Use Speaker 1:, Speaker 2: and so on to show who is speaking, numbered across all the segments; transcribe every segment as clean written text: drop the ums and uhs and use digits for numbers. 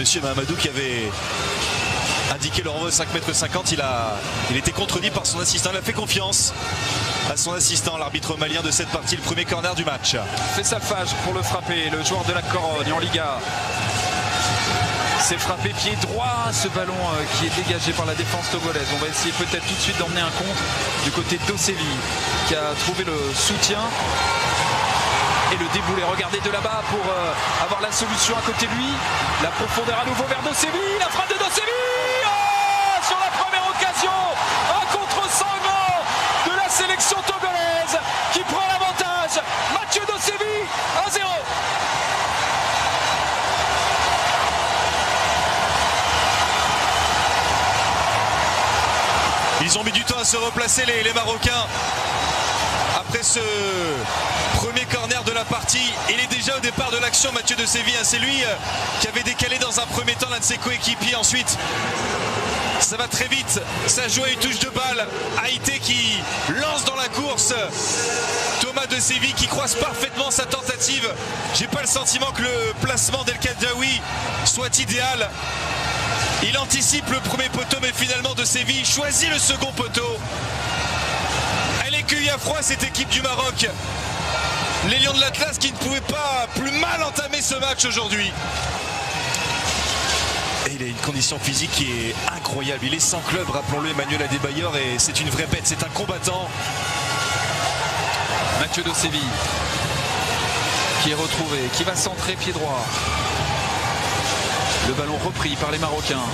Speaker 1: monsieur Mahamadou qui avait indiqué le renvoi de 5,50 m. Il était contredit par son assistant. Il a fait confiance à son assistant, l'arbitre malien de cette partie, le premier corner du match.
Speaker 2: Faisal Fage pour le frapper, le joueur de la Corogne en Liga. C'est frappé pied droit, ce ballon qui est dégagé par la défense togolaise. On va essayer peut-être tout de suite d'emmener un contre du côté d'Osevi qui a trouvé le soutien et le déboulé. Regardez de là-bas pour avoir la solution à côté de lui. La profondeur à nouveau vers Dosevi, la frappe de Dosevi sur la première occasion. Un contre sanglant de la sélection togolaise qui prend l'avantage. Mathieu Dosevi, 1-0.
Speaker 1: Ils ont mis du temps à se replacer les Marocains. Après ce premier corner de la partie, il est déjà au départ de l'action, Mathieu Dosevi. C'est lui qui avait décalé dans un premier temps l'un de ses coéquipiers. Ensuite, ça va très vite. Ça joue à une touche de balle. Haïté qui lance dans la course. Thomas Dosevi qui croise parfaitement sa tentative. J'ai pas le sentiment que le placement d'El Khadraoui soit idéal. Il anticipe le premier poteau, mais finalement Dosevi choisit le second poteau. Elle est cueillie à froid, cette équipe du Maroc. Les Lions de l'Atlas qui ne pouvaient pas plus mal entamer ce match aujourd'hui. Et il a une condition physique qui est incroyable. Il est sans club, rappelons-le, Emmanuel Adebayor, et c'est une vraie bête, c'est un combattant.
Speaker 2: Mathieu Dosevi qui est retrouvé, qui va centrer pied droit. Le ballon repris par les Marocains.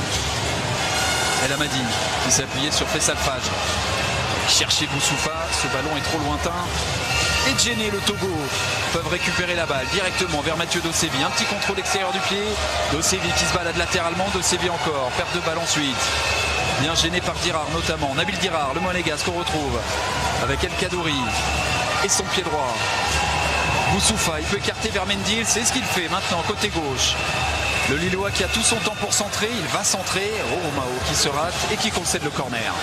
Speaker 2: El Amadi qui s'est appuyé sur Faisal Fage. Chercher Boussoufa, ce ballon est trop lointain. Et Djenné, le Togo, peuvent récupérer la balle directement vers Mathieu Dosevi. Un petit contrôle extérieur du pied. Dosevi qui se balade latéralement. Dosevi encore. Perte de balle ensuite. Bien gêné par Dirar notamment. Nabil Dirar, le monégasque qu'on retrouve avec El Khadraoui et son pied droit. Boussoufa, il peut écarter vers Mendil. C'est ce qu'il fait maintenant côté gauche. Le Lillois qui a tout son temps pour centrer, il va centrer. Romao qui se rate et qui concède le corner.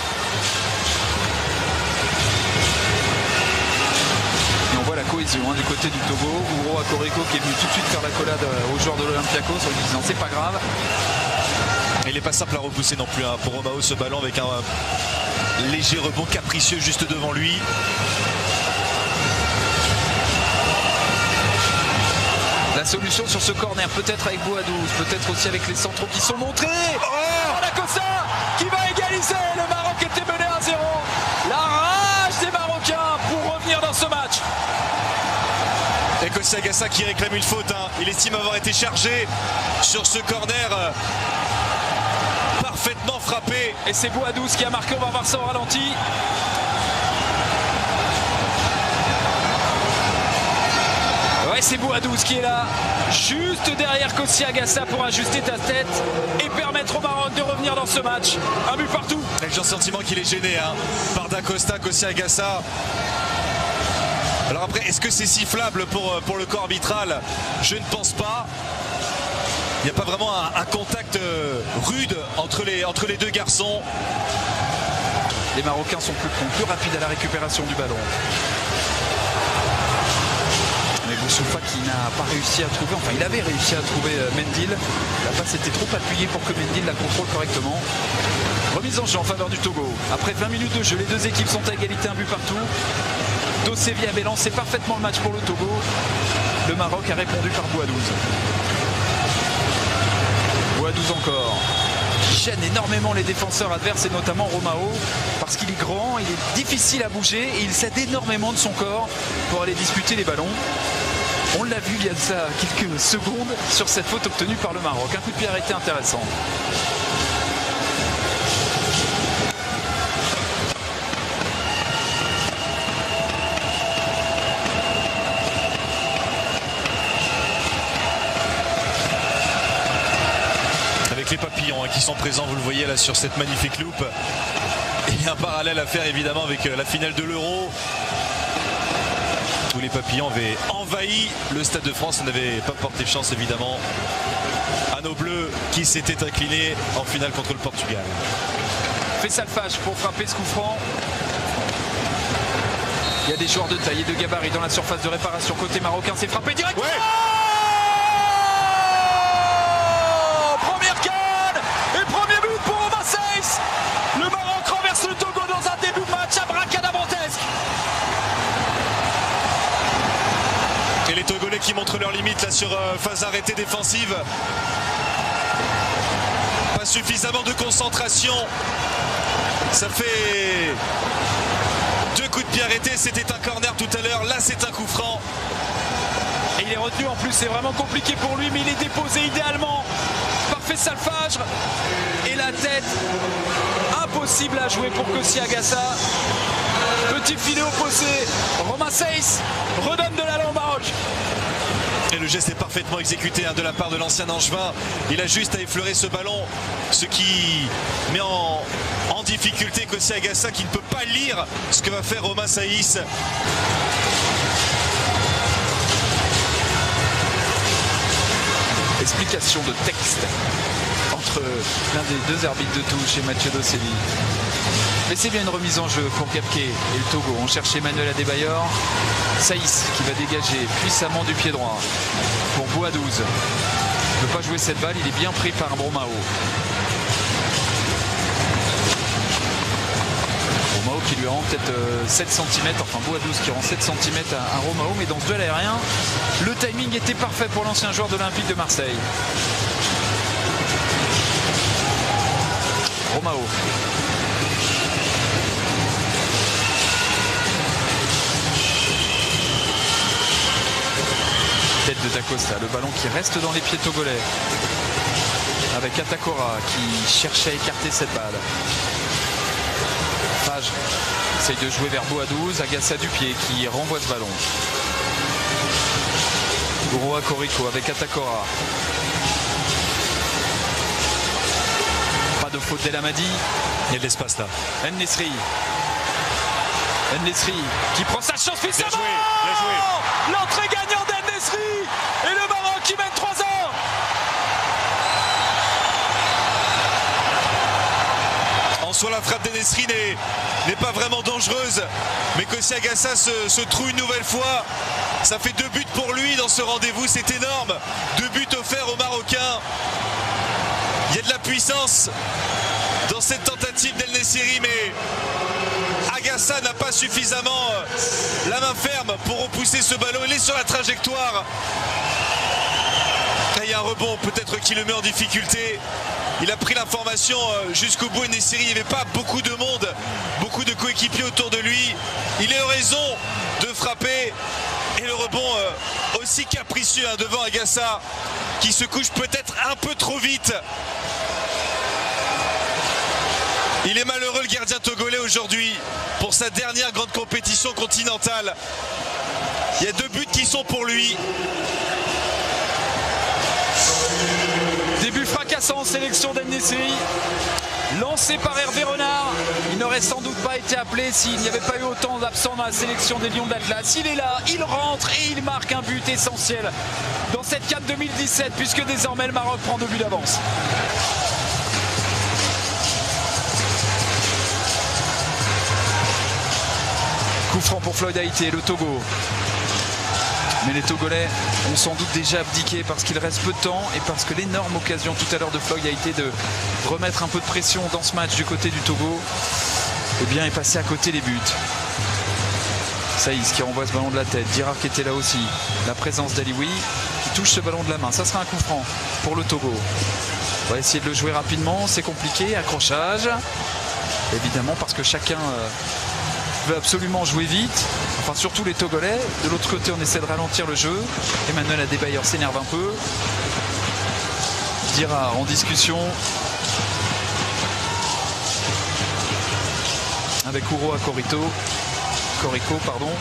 Speaker 2: Et on voit la cohésion du côté du Togo. Ouro Akoriko qui est venu tout de suite faire la collade aux joueurs de l'Olympiakos en lui disant c'est pas grave.
Speaker 1: Il n'est pas simple à repousser non plus pour Romao, ce ballon avec un léger rebond capricieux juste devant lui.
Speaker 2: La solution sur ce corner, peut-être avec Bouadouz, peut-être aussi avec les centraux qui sont montrés. Oh, la Cossa qui va égaliser. Le Maroc était mené 1-0. La rage des Marocains pour revenir dans ce match.
Speaker 1: Et Kossi Agassa qui réclame une faute. Il estime avoir été chargé sur ce corner. Parfaitement frappé.
Speaker 2: Et c'est Bouadouz qui a marqué. On va voir ça au ralenti. Ouais, c'est Bouadouz qui est là, juste derrière Kossi Agassa pour ajuster ta tête et permettre au Maroc de revenir dans ce match. Un but partout.
Speaker 1: J'ai le sentiment qu'il est gêné par Da Costa, Kossi Agassa. Alors après, est-ce que c'est sifflable pour le corps arbitral? Je ne pense pas. Il n'y a pas vraiment un contact rude entre les deux garçons.
Speaker 2: Les Marocains sont plus prompts, plus rapides à la récupération du ballon. Mais Boussoufa qui n'a pas réussi à trouver, enfin il avait réussi à trouver Mendil. La passe était trop appuyée pour que Mendil la contrôle correctement. Remise en jeu en faveur du Togo. Après 20 minutes de jeu, les deux équipes sont à égalité, un but partout. Dosevi avait lancé parfaitement le match pour le Togo. Le Maroc a répondu par Bouadouz. Bouadouz encore. Qui gêne énormément les défenseurs adverses et notamment Romao parce qu'il est grand, il est difficile à bouger et il cède énormément de son corps pour aller disputer les ballons. On l'a vu il y a de ça quelques secondes sur cette faute obtenue par le Maroc. Un coup de pied arrêté intéressant.
Speaker 1: Les papillons qui sont présents, vous le voyez là sur cette magnifique loupe. Il y a un parallèle à faire évidemment avec la finale de l'Euro. Tous les papillons avaient envahi le Stade de France. On n'avait pas porté chance évidemment à nos bleus qui s'étaient inclinés en finale contre le Portugal.
Speaker 2: Faisal Fage pour frapper ce coup franc. Il y a des joueurs de taille et de gabarit dans la surface de réparation côté marocain. C'est frappé direct.
Speaker 1: Ouais. leur limite là sur phase arrêtée défensive. Pas suffisamment de concentration. Ça fait 2 coups de pied arrêtés. C'était un corner tout à l'heure. Là, c'est un coup franc.
Speaker 2: Et il est retenu en plus, c'est vraiment compliqué pour lui, mais il est déposé idéalement par Faisal Fajr. Et la tête, impossible à jouer pour Kossi Agassa. Petit filet opposé, Romain Saiss redonne de l'allant au Maroc.
Speaker 1: Et le geste est parfaitement exécuté de la part de l'ancien Angevin. Il a juste à effleurer ce ballon, ce qui met en difficulté Kossi Agassa, qui ne peut pas lire ce que va faire Romain Saiss.
Speaker 2: Explication de texte entre l'un des 2 arbitres de touche et Mathieu Dosseli. Mais c'est bien une remise en jeu pour Kepké et le Togo. On cherche Emmanuel Adebayor. Saiss qui va dégager puissamment du pied droit pour Bouadouz. Il ne peut pas jouer cette balle, il est bien pris par Bromao. Bromao qui lui rend peut-être 7 cm, enfin Bouadouz qui rend 7 cm à Romao, mais dans ce duel aérien, le timing était parfait pour l'ancien joueur de l'Olympique de Marseille. Romao. Tête de Dacosta, le ballon qui reste dans les pieds togolais. Avec Atakora qui cherchait à écarter cette balle. Fajr essaye de jouer vers Bouadouz, Agassa du pied qui renvoie ce ballon. Goroa Koriko avec Atakora. Pas de faute d'El Amadi.
Speaker 1: Il y a de l'espace là.
Speaker 2: En-Nesyri. En-Nesyri qui prend sa chance puissamment.
Speaker 1: Bien joué, bien joué.
Speaker 2: L'entrée gagnante d'En-Nesyri et le Maroc qui mène 3-1.
Speaker 1: En soi, la frappe d'En-Nesyri n'est pas vraiment dangereuse, mais Kossi Agassa se trouve une nouvelle fois. Ça fait 2 buts pour lui dans ce rendez-vous, c'est énorme. 2 buts offerts aux Marocains. Il y a de la puissance dans cette tentative d'El-Nesyri, mais Agassa n'a pas suffisamment la main ferme pour repousser ce ballon. Il est sur la trajectoire. Et il y a un rebond peut-être qui le met en difficulté. Il a pris l'information jusqu'au bout. En-Nesyri, il n'y avait pas beaucoup de monde, beaucoup de coéquipiers autour de lui. Il a eu raison de frapper. Et le rebond aussi capricieux devant Agassa, qui se couche peut-être un peu trop vite. Il est malheureux, le gardien togolais, aujourd'hui, pour sa dernière grande compétition continentale. Il y a 2 buts qui sont pour lui.
Speaker 2: Début fracassant en sélection d'En-Nesyri. Lancé par Hervé Renard, il n'aurait sans doute pas été appelé s'il n'y avait pas eu autant d'absents dans la sélection des Lions de l'Atlas. Il est là, il rentre et il marque un but essentiel dans cette CAN 2017 puisque désormais le Maroc prend 2 buts d'avance. Coup franc pour Floyd Haïté, le Togo. Mais les Togolais ont sans doute déjà abdiqué parce qu'il reste peu de temps et parce que l'énorme occasion tout à l'heure de Floyd Haïté de remettre un peu de pression dans ce match du côté du Togo, eh bien, est passé à côté les buts. Saiss qui renvoie ce ballon de la tête. Dirar qui était là aussi. La présence d'Alioui qui touche ce ballon de la main. Ça sera un coup franc pour le Togo. On va essayer de le jouer rapidement. C'est compliqué. Accrochage. Évidemment parce que chacun veut absolument jouer vite. Enfin surtout les Togolais. De l'autre côté on essaie de ralentir le jeu. Emmanuel Adebayor s'énerve un peu. Dirar en discussion avec Goroa Koriko, pardon.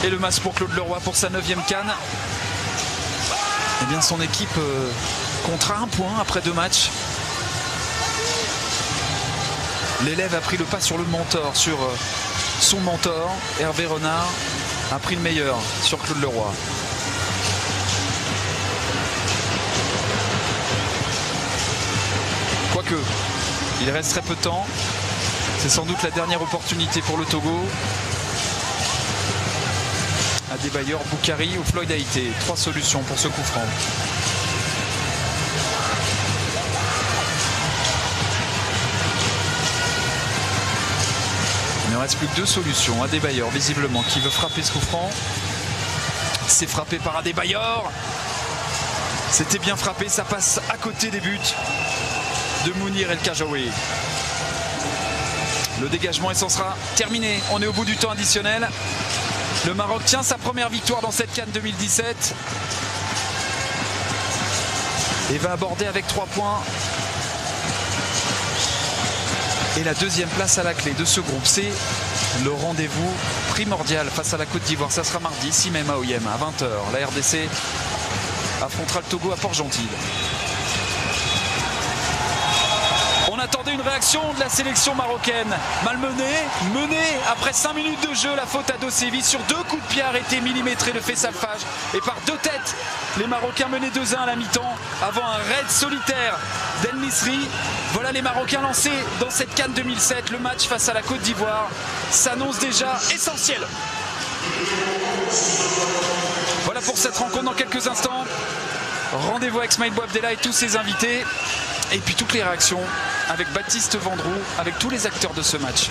Speaker 2: Et le match pour Claude Leroy pour sa 9e CAN. Eh bien son équipe comptera 1 point après 2 matchs. L'élève a pris le pas sur le mentor, sur son mentor. Hervé Renard a pris le meilleur sur Claude Leroy. Quoique, il reste très peu de temps. C'est sans doute la dernière opportunité pour le Togo. Adebayor, Boukari ou Floyd Haïté. 3 solutions pour ce coup franc. Il ne reste plus que 2 solutions. Adebayor, visiblement, qui veut frapper ce coup franc. C'est frappé par Adebayor. C'était bien frappé, ça passe à côté des buts de Mounir El Khajaoui. Le dégagement et c'en sera terminé. On est au bout du temps additionnel. Le Maroc tient sa première victoire dans cette CAN 2017 et va aborder avec 3 points. Et la deuxième place à la clé de ce groupe, c'est le rendez-vous primordial face à la Côte d'Ivoire. Ça sera mardi 6 mai à Oyem à 20h. La RDC affrontera le Togo à Port-Gentil. On attendait une réaction de la sélection marocaine. Malmenée, menée après 5 minutes de jeu. La faute à Dosevi sur 2 coups de pied arrêtés millimétrés de Fessalfage. Et par 2 têtes, les Marocains menaient 2-1 à la mi-temps avant un raid solitaire d'El Misri. Voilà les Marocains lancés dans cette CAN 2007. Le match face à la Côte d'Ivoire s'annonce déjà essentiel. Voilà pour cette rencontre dans quelques instants. Rendez-vous avec Smaïl Bouabdella et tous ses invités. Et puis toutes les réactions avec Baptiste Vendroux, avec tous les acteurs de ce match.